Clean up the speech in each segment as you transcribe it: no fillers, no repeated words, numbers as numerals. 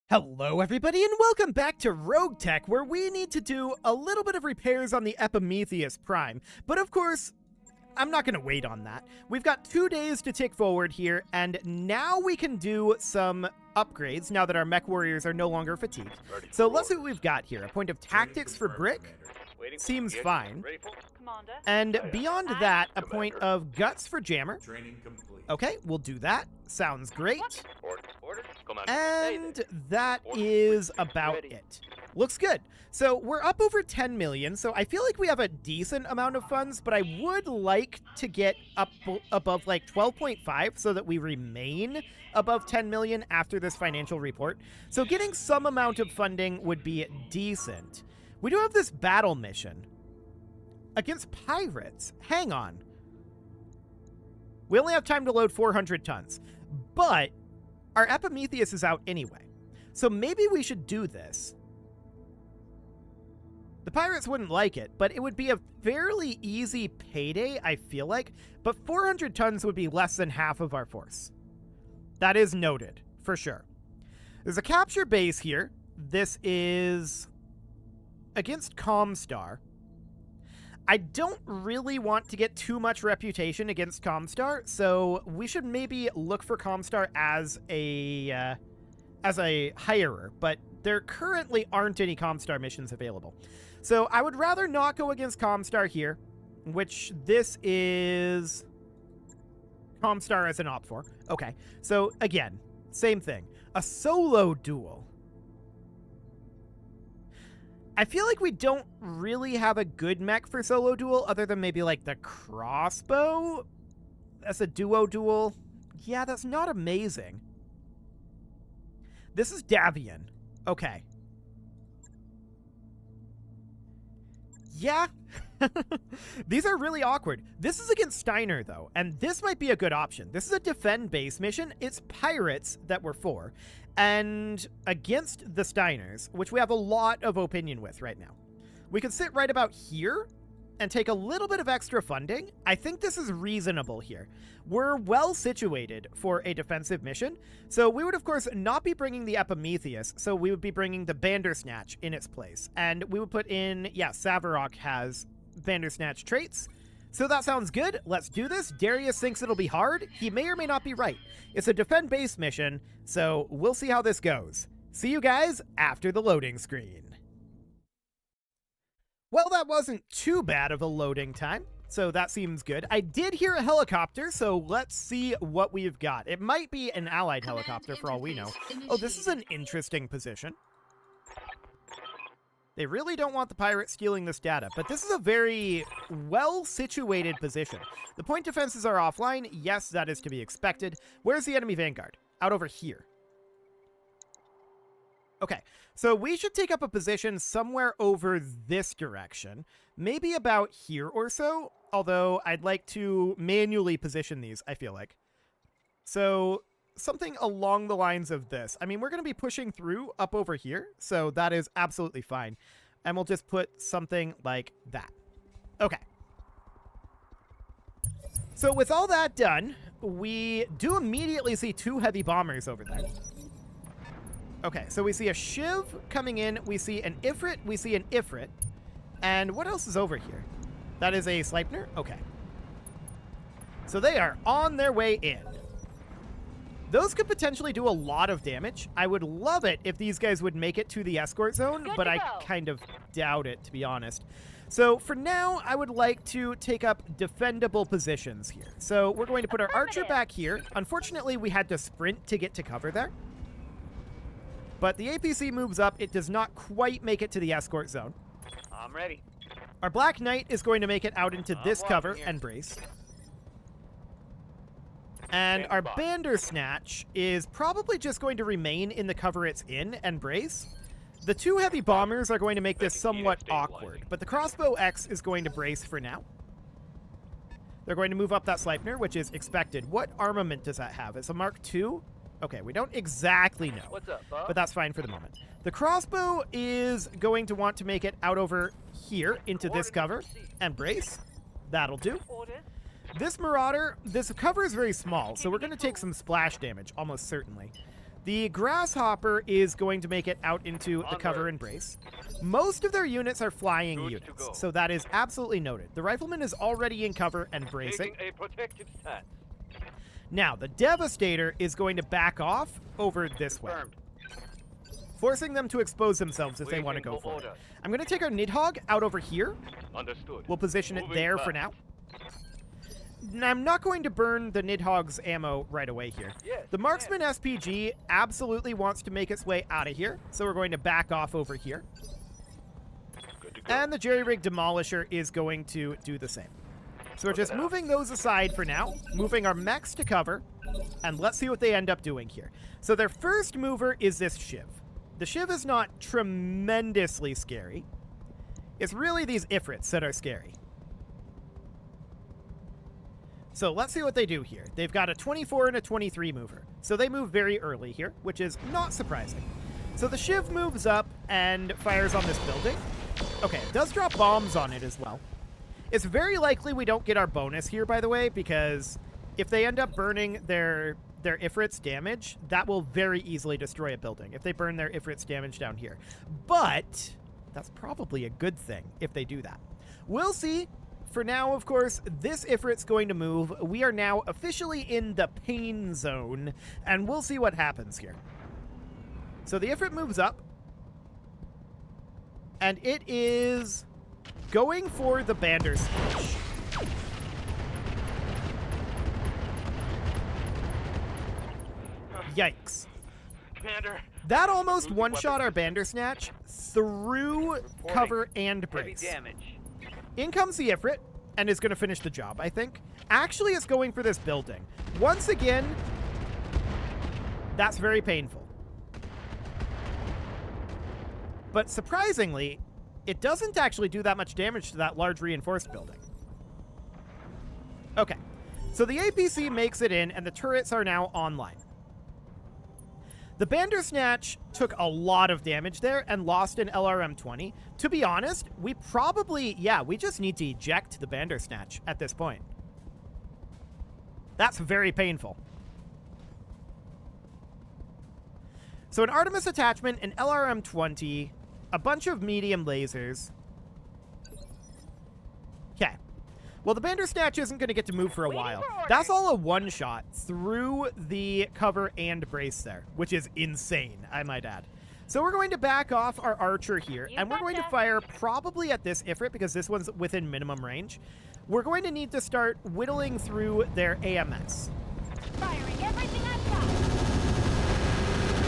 Hello everybody and welcome back to RogueTech, where we need to do a little bit of repairs on the Epimetheus Prime. But of course, I'm not going to wait on that. We've got 2 days to tick forward here, and now we can do some upgrades now that our mech warriors are no longer fatigued. So let's see what we've got here. A point of tactics for Brick seems fine. And beyond that, a point of guts for Jammer. Okay, we'll do that. Sounds great. And that is about it. Looks good. So we're up over 10 million, so I feel like we have a decent amount of funds, but I would like to get up above like 12.5 so that we remain above 10 million after this financial report. So getting some amount of funding would be decent. We do have this battle mission against pirates. Hang on. We only have time to load 400 tons, but our Epimetheus is out anyway. So maybe we should do this. The pirates wouldn't like it, but it would be a fairly easy payday, I feel like. But 400 tons would be less than half of our force. That is noted, for sure. There's a capture base here. This is against Comstar. I don't really want to get too much reputation against Comstar, so we should maybe look for Comstar as a hirer, but there currently aren't any Comstar missions available. So I would rather not go against Comstar here, which this is Comstar as an op for. Okay, so again, same thing. A solo duel. I feel like we don't really have a good mech for solo duel other than maybe like the crossbow. As a duo duel. Yeah, that's not amazing. This is Davian. Okay. Yeah. These are really awkward. This is against Steiner, though, and this might be a good option. This is a defend base mission. It's pirates that we're for, and against the Steiners, which we have a lot of opinion with right now. We can sit right about here and take a little bit of extra funding. I think this is reasonable here. We're well situated for a defensive mission, so we would, of course, not be bringing the Epimetheus, so we would be bringing the Bandersnatch in its place. And we would put in, yeah, Savarok has Bandersnatch traits, so that sounds good. Let's do this. Darius thinks it'll be hard. He may or may not be right. It's a defend base mission, so we'll see how this goes. See you guys after the loading screen. Well, that wasn't too bad of a loading time, so that seems good. I did hear a helicopter, so let's see what we've got. It might be an allied helicopter for all we know. Oh, this is an interesting position. They really don't want the pirates stealing this data, but this is a very well-situated position. The point defenses are offline. Yes, that is to be expected. Where's the enemy vanguard? Out over here. Okay, so we should take up a position somewhere over this direction, maybe about here or so, although I'd like to manually position these, I feel like. So something along the lines of this. I mean, we're going to be pushing through up over here, so that is absolutely fine. And we'll just put something like that. Okay. So with all that done, we do immediately see 2 heavy bombers over there. Okay, so we see a Shiv coming in, we see an Ifrit, we see an Ifrit, and what else is over here? That is a Sleipnir? Okay. So they are on their way in. Those could potentially do a lot of damage. I would love it if these guys would make it to the escort zone, but I kind of doubt it, to be honest. So for now, I would like to take up defendable positions here. So we're going to put our archer back here. Unfortunately, we had to sprint to get to cover there. But the APC moves up. It does not quite make it to the escort zone. I'm ready. Our Black Knight is going to make it out into this cover and brace. And our Bandersnatch is probably just going to remain in the cover it's in and brace. The 2 heavy bombers are going to make this somewhat awkward, but the Crossbow X is going to brace for now. They're going to move up that Sleipnir, which is expected. What armament does that have? It's a Mark II? Okay, we don't exactly know, What's up, bud? but that's fine for the moment. The crossbow is going to want to make it out over here into this cover and brace. That'll do. This Marauder, this cover is very small, so we're going to take some splash damage, almost certainly. The Grasshopper is going to make it out into the cover and brace. Most of their units are flying units, so that is absolutely noted. The Rifleman is already in cover and bracing. Taking a protective stance. Now, the Devastator is going to back off over this way, Confirmed. forcing them to expose themselves if they want to go for it. I'm going to take our Nidhogg out over here. Understood. We'll position it Moving there fast. for now. Now, I'm not going to burn the Nidhogg's ammo right away here. Yes, The Marksman SPG absolutely wants to make its way out of here, so we're going to back off over here. Good to go. And the Jerry-Rig Demolisher is going to do the same. So we're just moving those aside for now, moving our mechs to cover, and let's see what they end up doing here. So their first mover is this Shiv. The Shiv is not tremendously scary. It's really these Ifrits that are scary. So let's see what they do here. They've got a 24 and a 23 mover. So they move very early here, which is not surprising. So the Shiv moves up and fires on this building. Okay, it does drop bombs on it as well. It's very likely we don't get our bonus here, by the way, because if they end up burning their Ifrit's damage, that will very easily destroy a building if they burn their Ifrit's damage down here. But that's probably a good thing if they do that. We'll see. For now, of course, this Ifrit's going to move. We are now officially in the pain zone, and we'll see what happens here. So the Ifrit moves up, and it is going for the Bandersnatch. Yikes. Commander. That almost one-shot our Bandersnatch through cover and Heavy brace. damage. In comes the Ifrit, and is going to finish the job, I think. Actually, it's going for this building. Once again, that's very painful. But surprisingly, it doesn't actually do that much damage to that large reinforced building. Okay, so the APC makes it in, and the turrets are now online. The Bandersnatch took a lot of damage there and lost an LRM-20. To be honest, we probably, we just need to eject the Bandersnatch at this point. That's very painful. So an Artemis attachment, an LRM-20, a bunch of medium lasers. Okay. Well, the Bandersnatch isn't going to get to move for a while. That's all a one-shot through the cover and brace there, which is insane, I might add. So we're going to back off our Archer here, and we're going to fire probably at this Ifrit because this one's within minimum range. We're going to need to start whittling through their AMS. Firing everything I've got.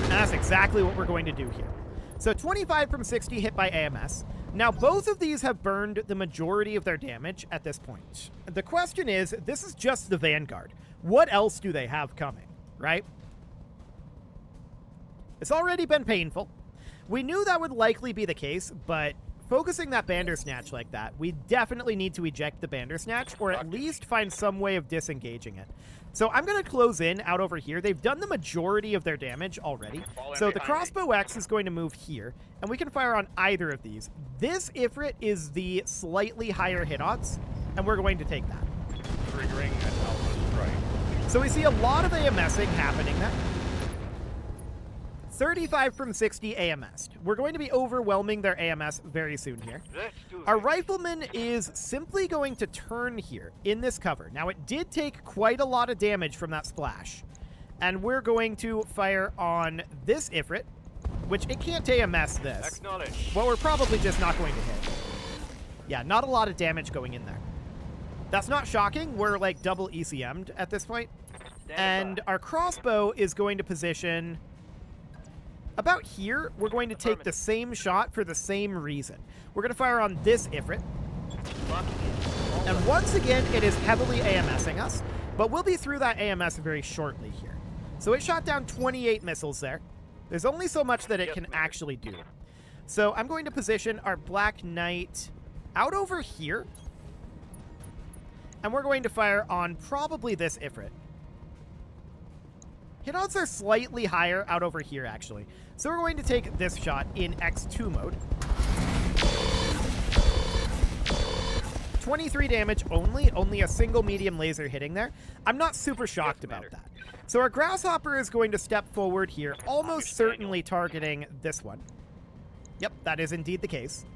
And that's exactly what we're going to do here. So 25 from 60 hit by AMS. Now, both of these have burned the majority of their damage at this point. The question is, this is just the Vanguard. What else do they have coming, right? It's already been painful. We knew that would likely be the case, but focusing that Bandersnatch like that, we definitely need to eject the Bandersnatch, or at least find some way of disengaging it. So I'm going to close in out over here. They've done the majority of their damage already. So the Crossbow X is going to move here, and we can fire on either of these. This Ifrit is the slightly higher hit odds, and we're going to take that. Triggering an alpha strike. So we see a lot of AMSing happening there. 35 from 60 AMS. We're going to be overwhelming their AMS very soon here. Let's do Our this. Rifleman is simply going to turn here in this cover. Now, it did take quite a lot of damage from that splash. And we're going to fire on this Ifrit, which it can't AMS this. Acknowledge. Well, we're probably just not going to hit. Yeah, not a lot of damage going in there. That's not shocking. We're like double ECM'd at this point. And our crossbow is going to position about here. We're going to take the same shot for the same reason. We're going to fire on this Ifrit. And once again, it is heavily AMSing us, but we'll be through that AMS very shortly here. So it shot down 28 missiles there. There's only so much that it can actually do. So I'm going to position our Black Knight out over here. And we're going to fire on probably this Ifrit. Hit odds are slightly higher out over here, actually. So we're going to take this shot in X2 mode. 23 damage only a single medium laser hitting there. I'm not super shocked about that. So our grasshopper is going to step forward here, almost certainly targeting this one. Yep, that is indeed the case.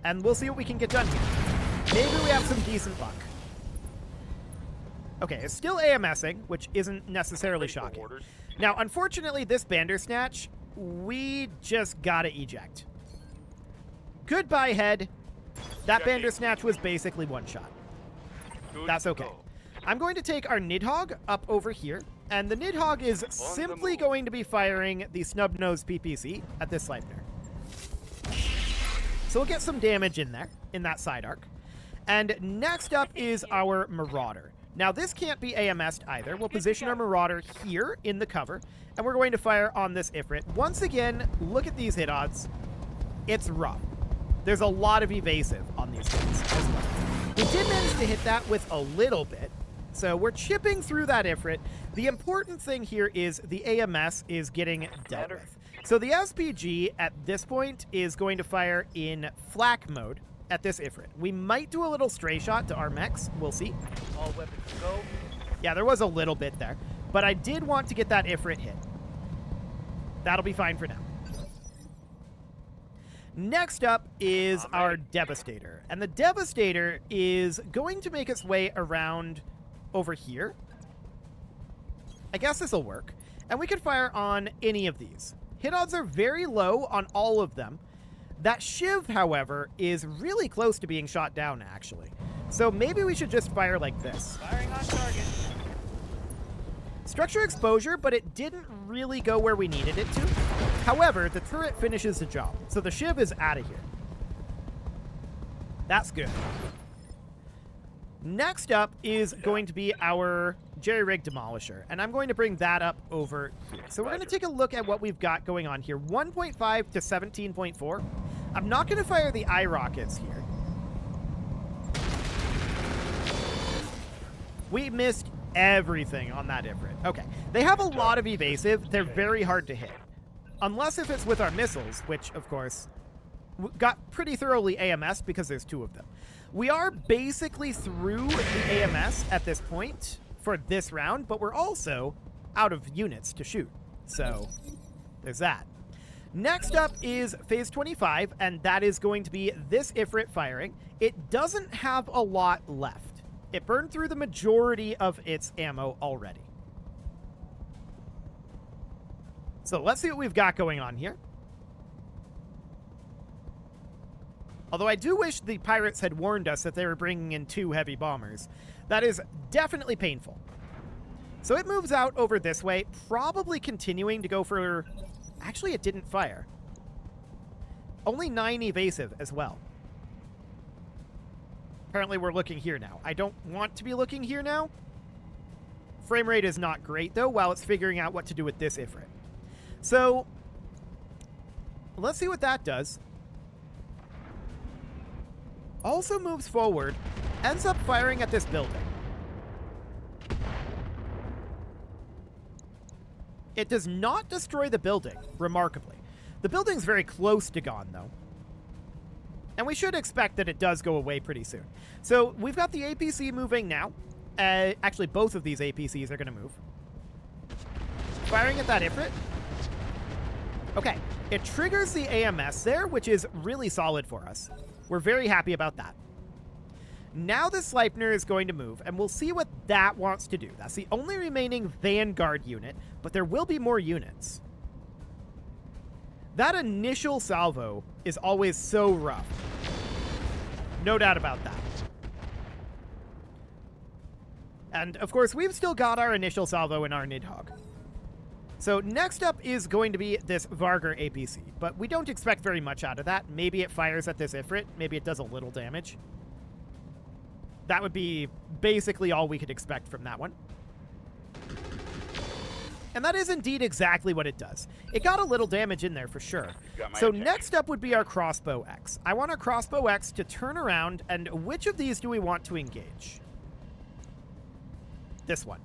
And we'll see what we can get done here. Maybe we have some decent luck. Okay, it's still AMSing, which isn't necessarily shocking. Now, unfortunately, this Bandersnatch, we just gotta eject. Goodbye, head. That Bandersnatch was basically one shot. That's okay. I'm going to take our Nidhogg up over here, and the Nidhogg is simply going to be firing the Snub-Nosed PPC at this Sleipnir. So we'll get some damage in there, in that side arc. And next up is our Marauder. Now, this can't be AMS'd either. We'll position our Marauder here in the cover, and we're going to fire on this Ifrit. Once again, look at these hit odds. It's rough. There's a lot of evasive on these things as well. We did manage to hit that with a little bit, so we're chipping through that Ifrit. The important thing here is the AMS is getting dealt with. So the SPG at this point is going to fire in flak mode at this Ifrit. We might do a little stray shot to our mechs. We'll see. All weapons go. Yeah, there was a little bit there, but I did want to get that Ifrit hit. That'll be fine for now. Next up is our Devastator, and the Devastator is going to make its way around over here. I guess this will work, and we can fire on any of these. Hit odds are very low on all of them. That Shiv, however, is really close to being shot down, actually. So maybe we should just fire like this. Firing on target. Structure exposure, but it didn't really go where we needed it to. However, the turret finishes the job, so the Shiv is out of here. That's good. Next up is going to be our Jerry-Rig Demolisher, and I'm going to bring that up over here. So we're going to take a look at what we've got going on here. 1.5 to 17.4. I'm not going to fire the eye rockets here. We missed everything on that Ifrit. Okay, they have a lot of evasive. They're very hard to hit. Unless if it's with our missiles, which, of course, got pretty thoroughly AMS'd because there's two of them. We are basically through the AMS at this point for this round, but we're also out of units to shoot. So there's that. Next up is phase 25, and that is going to be this Ifrit firing. It doesn't have a lot left. It burned through the majority of its ammo already. So let's see what we've got going on here. Although I do wish the pirates had warned us that they were bringing in 2 heavy bombers. That is definitely painful. So it moves out over this way, probably continuing to go for... Actually, it didn't fire. Only 9 evasive as well. Apparently we're looking here now. I don't want to be looking here now. Frame rate is not great, though, while it's figuring out what to do with this Ifrit. So, let's see what that does. Also moves forward, ends up firing at this building. It does not destroy the building, remarkably. The building's very close to gone, though. And we should expect that it does go away pretty soon. So we've got the APC moving now. Actually, both of these APCs are going to move. Firing at that Ifrit. Okay, it triggers the AMS there, which is really solid for us. We're very happy about that. Now the Sleipnir is going to move, and we'll see what that wants to do. That's the only remaining Vanguard unit, but there will be more units. That initial salvo is always so rough. No doubt about that. And, of course, we've still got our initial salvo in our Nidhogg. So next up is going to be this Vargur APC, but we don't expect very much out of that. Maybe it fires at this Ifrit. Maybe it does a little damage. That would be basically all we could expect from that one. And that is indeed exactly what it does. It got a little damage in there for sure. So next up would be our Crossbow X. I want our Crossbow X to turn around, and which of these do we want to engage? This one.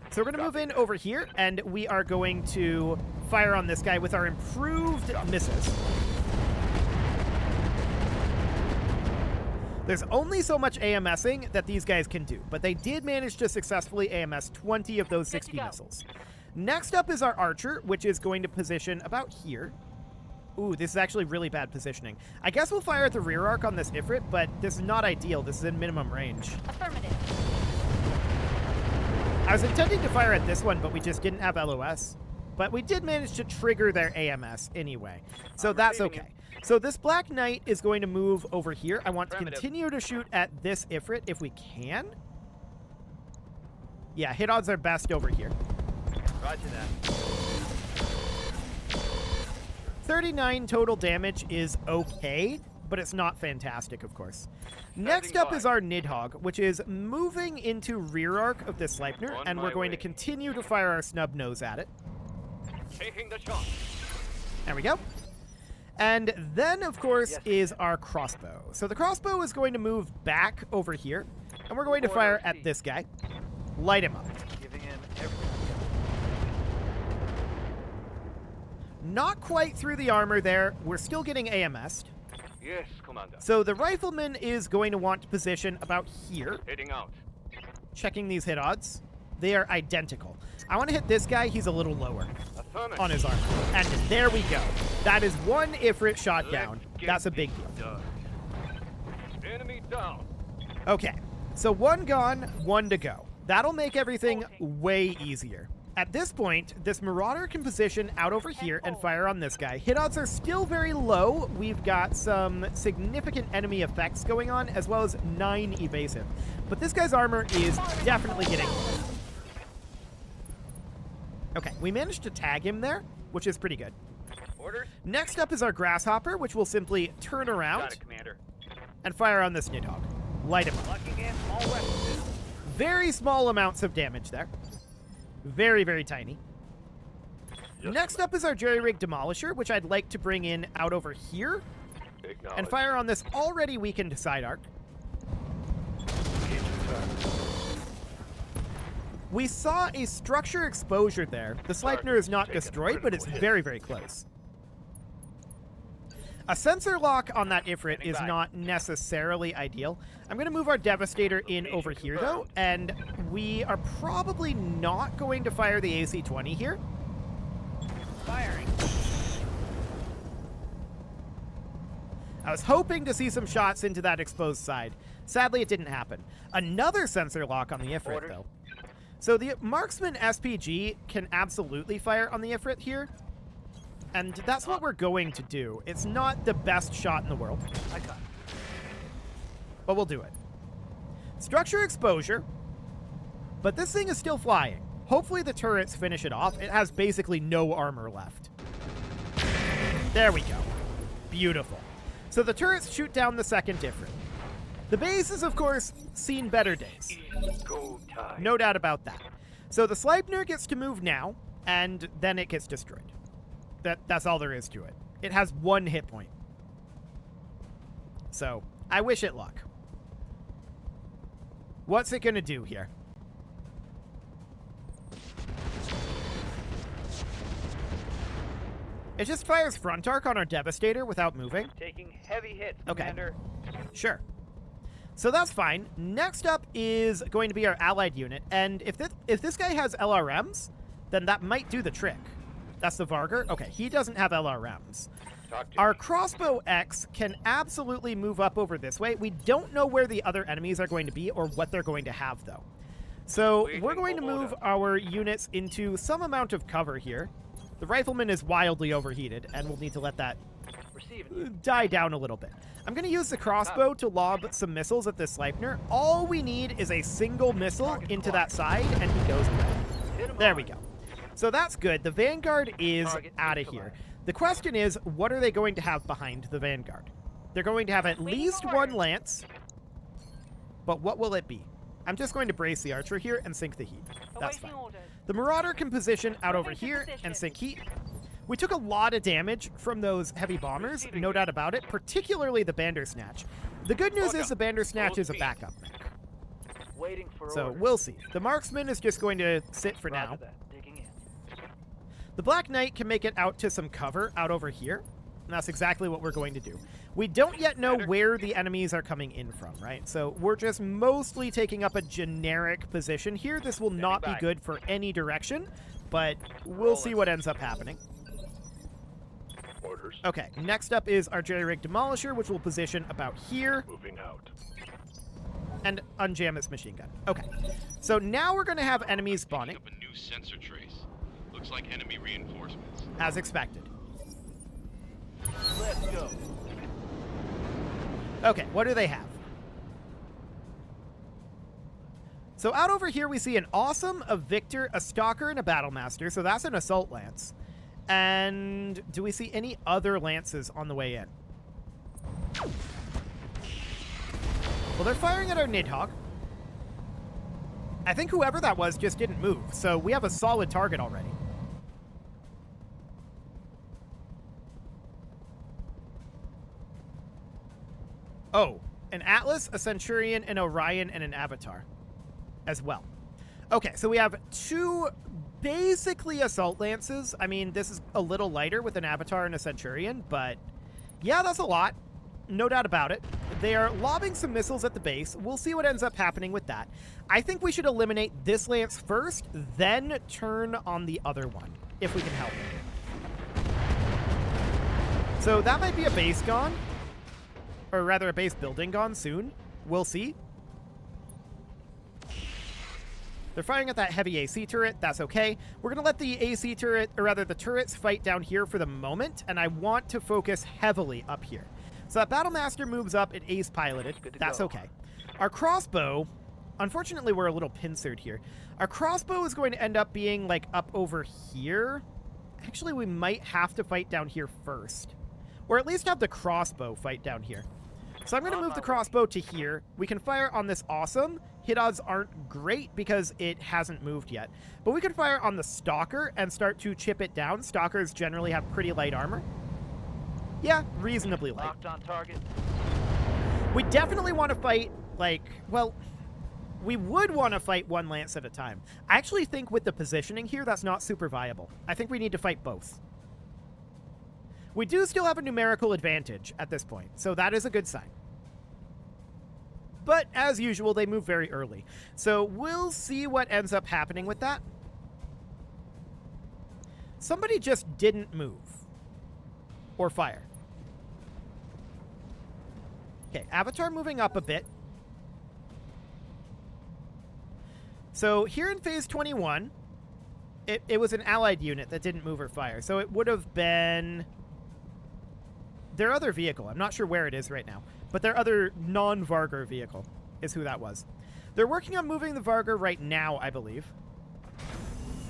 So we're going to move in over here, and we are going to fire on this guy with our improved misses. There's only so much AMSing that these guys can do, but they did manage to successfully AMS 20 of those 60 missiles. Next up is our archer, which is going to position about here. Ooh, this is actually really bad positioning. I guess we'll fire at the rear arc on this Ifrit, but this is not ideal. This is in minimum range. Affirmative. I was intending to fire at this one, but we just didn't have LOS. But we did manage to trigger their AMS anyway, so that's okay. So this Black Knight is going to move over here. I want to continue to shoot at this Ifrit if we can. Yeah, hit odds are best over here. Roger that. 39 total damage is okay, but it's not fantastic, of course. Next up is our Nidhogg, which is moving into rear arc of this Sleipnir, and we're going to continue to fire our snub nose at it. Taking the shot. There we go. And then, of course, is our crossbow. So the crossbow is going to move back over here, and we're going to fire at this guy. Light him up. Giving him everything. Not quite through the armor there. We're still getting AMS'd. Yes, Commander. So the rifleman is going to want to position about here, Heading out. checking these hit odds. They are identical. I want to hit this guy. He's a little lower Affirmative. on his armor. And there we go. That is one Ifrit shot Let's down. get That's a big this deal. done. Enemy down. Okay, so one gone, one to go. That'll make everything way easier. At this point, this Marauder can position out over here and fire on this guy. Hit odds are still very low. We've got some significant enemy effects going on, as well as 9 evasive. But this guy's armor is definitely getting low. Okay, we managed to tag him there, which is pretty good. Orders? Next up is our Grasshopper, which will simply turn around Got it, Commander. and fire on this Nidhogg. Light him up. Locking in all weapons. Very small amounts of damage there. Very, very tiny. Yes, Next up is our Jerry-Rig Demolisher, which I'd like to bring in out over here and fire on this already weakened side arc. We saw a structure exposure there. The Sleipnir is not destroyed, but it's very, very close. A sensor lock on that Ifrit is not necessarily ideal. I'm going to move our Devastator in over here, though, and we are probably not going to fire the AC-20 here. Firing. I was hoping to see some shots into that exposed side. Sadly, it didn't happen. Another sensor lock on the Ifrit, though. So the Marksman SPG can absolutely fire on the Ifrit here, and that's what we're going to do. It's not the best shot in the world, I got it. but we'll do it. Structure exposure, but this thing is still flying. Hopefully the turrets finish it off. It has basically no armor left. There we go. Beautiful. So the turrets shoot down the second Ifrit. The base has, of course, seen better days. Go time. No doubt about that. So the Sleipnir gets to move now, and then it gets destroyed. That's all there is to it. It has 1 hit point. So, I wish it luck. What's it going to do here? It just fires front arc on our Devastator without moving. Taking heavy hits, Okay. Commander. Sure. So that's fine. Next up is going to be our allied unit, and if this guy has LRMs, then that might do the trick. That's the Vargar. Okay, he doesn't have LRMs. Our crossbow X can absolutely move up over this way. We don't know where the other enemies are going to be or what they're going to have, though. So we're going to move our units into some amount of cover here. The rifleman is wildly overheated, and we'll need to let that Receiving. die down a little bit. I'm going to use the crossbow to lob some missiles at this Sleipnir. All we need is a single missile into that side, and he goes away. There we go. So that's good. The Vanguard is out of here. The question is, what are they going to have behind the Vanguard? They're going to have at least 1 lance, but what will it be? I'm just going to brace the archer here and sink the heat. That's fine. The Marauder can position out over here and sink heat. We took a lot of damage from those heavy bombers, no doubt about it, particularly the Bandersnatch. The good news is the Bandersnatch is a backup mech, Waiting for so orders. we'll see. The Marksman is just going to sit for now. Roger that. Digging in. The Black Knight can make it out to some cover out over here. that's exactly what we're going to do. We don't yet know where the enemies are coming in from, right? So we're just mostly taking up a generic position here. This will not be good for any direction, but we'll see what ends up happening. Orders. Okay, next up is our jerry-rig demolisher, which will position about here. Moving out. And unjam its machine gun. Okay, so now we're going to have enemies spawning. Picking up a new sensor trace. Looks like enemy reinforcements. As expected. Let's go. Okay, what do they have? So out over here we see an awesome, a victor, a stalker, and a battlemaster. So that's an assault lance. And do we see any other lances on the way in? Well, they're firing at our Nidhogg. I think whoever that was just didn't move, so we have a solid target already. Oh, an Atlas, a Centurion, an Orion, and an Avatar as well. Okay, so we have two basically assault lances. I mean, this is a little lighter with an Avatar and a Centurion, but yeah, that's a lot. No doubt about it. They are lobbing some missiles at the base. We'll see what ends up happening with that. I think we should eliminate this lance first, then turn on the other one, if we can help it. So that might be a base gone. Or rather, a base building gone soon. We'll see. They're firing at that heavy AC turret. That's okay. We're going to let the AC turret, or rather the turrets, fight down here for the moment, and I want to focus heavily up here. So that Battlemaster moves up and ace piloted. That's okay. Our crossbow, unfortunately, we're a little pincered here. Our crossbow is going to end up being, like, up over here. Actually, we might have to fight down here first. Or at least have the crossbow fight down here. So I'm going to move the crossbow to here. We can fire on this awesome. Hit odds aren't great because it hasn't moved yet. But we can fire on the Stalker and start to chip it down. Stalkers generally have pretty light armor. Yeah, reasonably light. Locked on target. We definitely want to fight, like, well, we would want to fight one lance at a time. I actually think with the positioning here, that's not super viable. I think we need to fight both. We do still have a numerical advantage at this point, so that is a good sign. But, as usual, they move very early. So we'll see what ends up happening with that. Somebody just didn't move. Or fire. Okay, Avatar moving up a bit. So here in phase 21, it was an allied unit that didn't move or fire. So it would have been their other vehicle. I'm not sure where it is right now, but their other non-Vargur vehicle is who that was. They're working on moving the Vargur right now, I believe.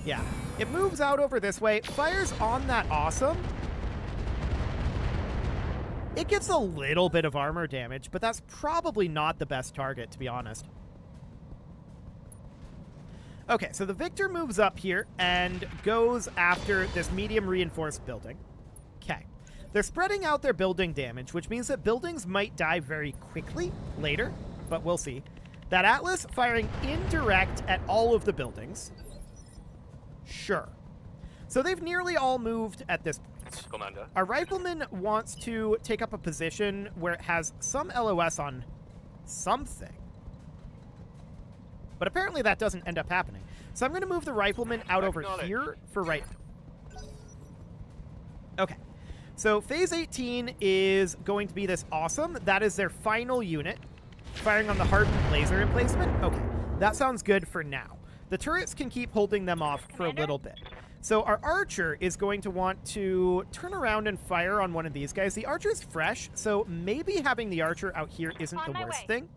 Yeah, it moves out over this way, fires on that awesome. It gets a little bit of armor damage, but that's probably not the best target, to be honest. Okay, so the Victor moves up here and goes after this medium reinforced building. Okay. They're spreading out their building damage, which means that buildings might die very quickly later, but we'll see. That Atlas firing indirect at all of the buildings. Sure. So they've nearly all moved at this point. Commander. Our rifleman wants to take up a position where it has some LOS on something. But apparently that doesn't end up happening. So I'm going to move the rifleman out over here for right now. Okay. So phase 18 is going to be this awesome. That is their final unit. Firing on the hardened laser emplacement. Okay. That sounds good for now. The turrets can keep holding them off for a little bit. So our archer is going to want to turn around and fire on one of these guys. The archer's fresh, so maybe having the archer out here isn't the worst thing.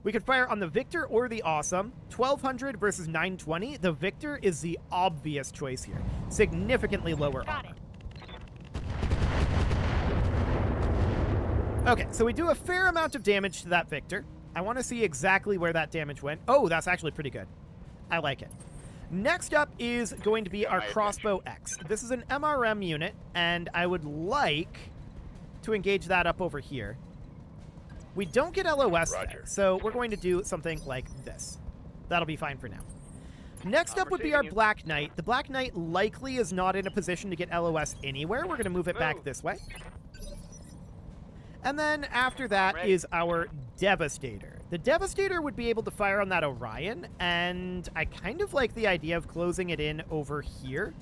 We could fire on the Victor or the Awesome. 1200 versus 920. The Victor is the obvious choice here. Significantly lower armor. Okay, so we do a fair amount of damage to that Victor. I want to see exactly where that damage went. Oh, that's actually pretty good. I like it. Next up is going to be our Crossbow X. This is an MRM unit, and I would like to engage that up over here. We don't get LOS there, so we're going to do something like this. That'll be fine for now. Next up would be our Black Knight. The Black Knight likely is not in a position to get LOS anywhere. We're going to move it back this way. And then after that Ready. is our Devastator. The Devastator would be able to fire on that Orion, and I kind of like the idea of closing it in over here.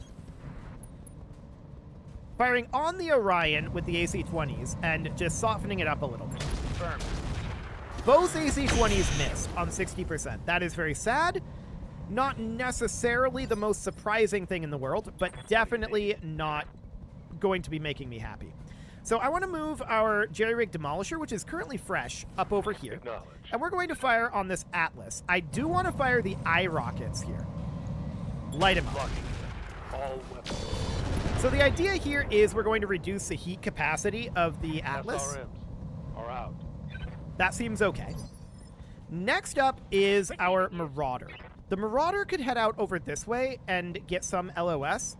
Firing on the Orion with the AC-20s and just softening it up a little bit. Confirmed. Both AC-20s missed on 60%. That is very sad. Not necessarily the most surprising thing in the world, but definitely not going to be making me happy. So I want to move our jerry-rig demolisher, which is currently fresh, up over here. Acknowledged. And we're going to fire on this Atlas. I do want to fire the eye rockets here. Light them up. Blocking. All weapons. So the idea here is we're going to reduce the heat capacity of the Atlas. SRMs are out. That seems okay. Next up is our Marauder. The Marauder could head out over this way and get some LOS.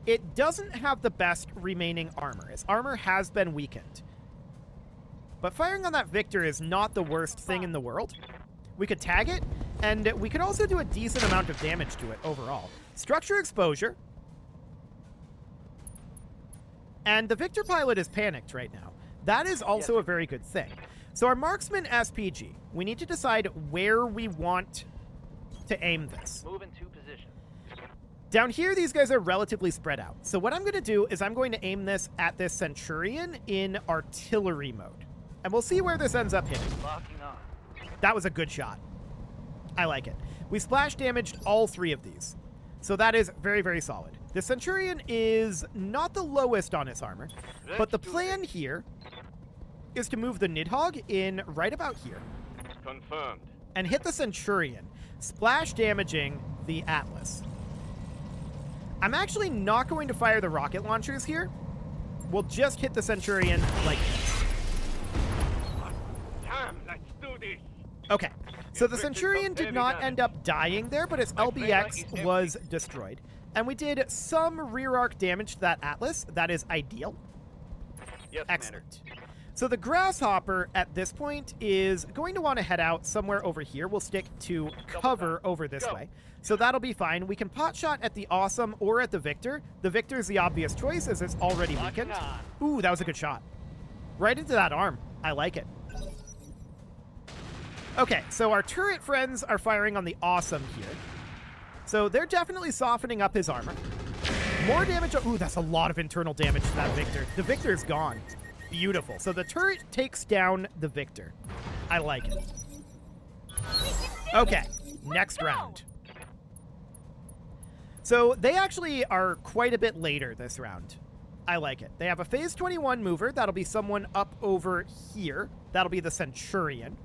It doesn't have the best remaining armor. Its armor has been weakened. But firing on that Victor is not the worst thing in the world. We could tag it, and we could also do a decent amount of damage to it overall. Structure exposure. And the Victor pilot is panicked right now. That is also a very good thing. So our Marksman SPG, we need to decide where we want to aim this. Move into position. Down here, these guys are relatively spread out. So what I'm going to do is I'm going to aim this at this Centurion in artillery mode. And we'll see where this ends up hitting. Locking on. That was a good shot. I like it. We splash damaged all three of these. So that is very, very solid. The Centurion is not the lowest on its armor, but the plan here is to move the Nidhogg in right about here Confirmed. and hit the Centurion, splash damaging the Atlas. I'm actually not going to fire the rocket launchers here. We'll just hit the Centurion like this. Damn, let's do this. Okay, so the Centurion did not end up dying there, but its LBX was destroyed. And we did some rear arc damage to that Atlas. That is ideal. Yes, Excellent. So the Grasshopper at this point is going to want to head out somewhere over here. We'll stick to cover over this way. So that'll be fine. We can pot shot at the Awesome or at the Victor. The Victor's the obvious choice as it's already weakened. Ooh, that was a good shot. Right into that arm. I like it. Okay, so our turret friends are firing on the Awesome here. So they're definitely softening up his armor. More damage. Ooh, that's a lot of internal damage to that Victor. The Victor's gone. Beautiful. So the turret takes down the Victor. I like it. Okay, next round. So they actually are quite a bit later this round. I like it. They have a phase 21 mover. That'll be someone up over here. That'll be the Centurion.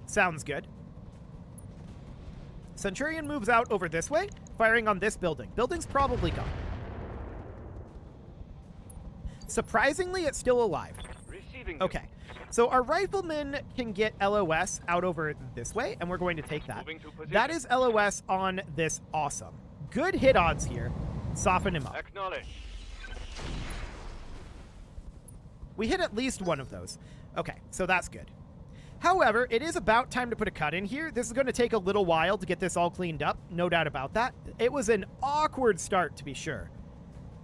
Sounds good. Centurion moves out over this way, firing on this building. Building's probably gone. Surprisingly, it's still alive. Receiving. Okay, so our rifleman can get LOS out over this way, and we're going to take that. Moving to position. That is LOS on this Awesome. Good hit odds here. Soften him up. Acknowledge. We hit at least one of those. Okay, so that's good. However, it is about time to put a cut in here. This is going to take a little while to get this all cleaned up. No doubt about that. It was an awkward start, to be sure.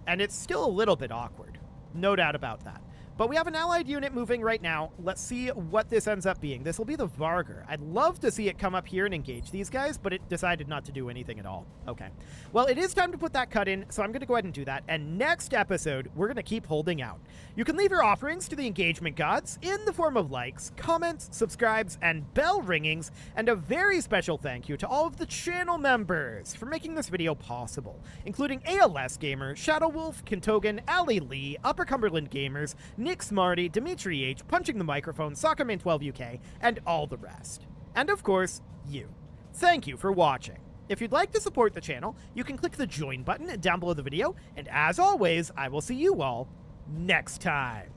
And it's still a little bit awkward. No doubt about that. But we have an allied unit moving right now. Let's see what this ends up being. This will be the Vargur. I'd love to see it come up here and engage these guys, but it decided not to do anything at all. Okay. Well, it is time to put that cut in, so I'm going to go ahead and do that. And next episode, we're going to keep holding out. You can leave your offerings to the engagement gods in the form of likes, comments, subscribes, and bell ringings. And a very special thank you to all of the channel members for making this video possible, including ALS Gamer, Shadow Wolf, Kintogan, Ali Lee, Upper Cumberland Gamers, Nick Smarty, Dimitri H, Punching the Microphone, Soccerman12 UK, and all the rest. And of course, you. Thank you for watching. If you'd like to support the channel, you can click the join button down below the video, and as always, I will see you all next time.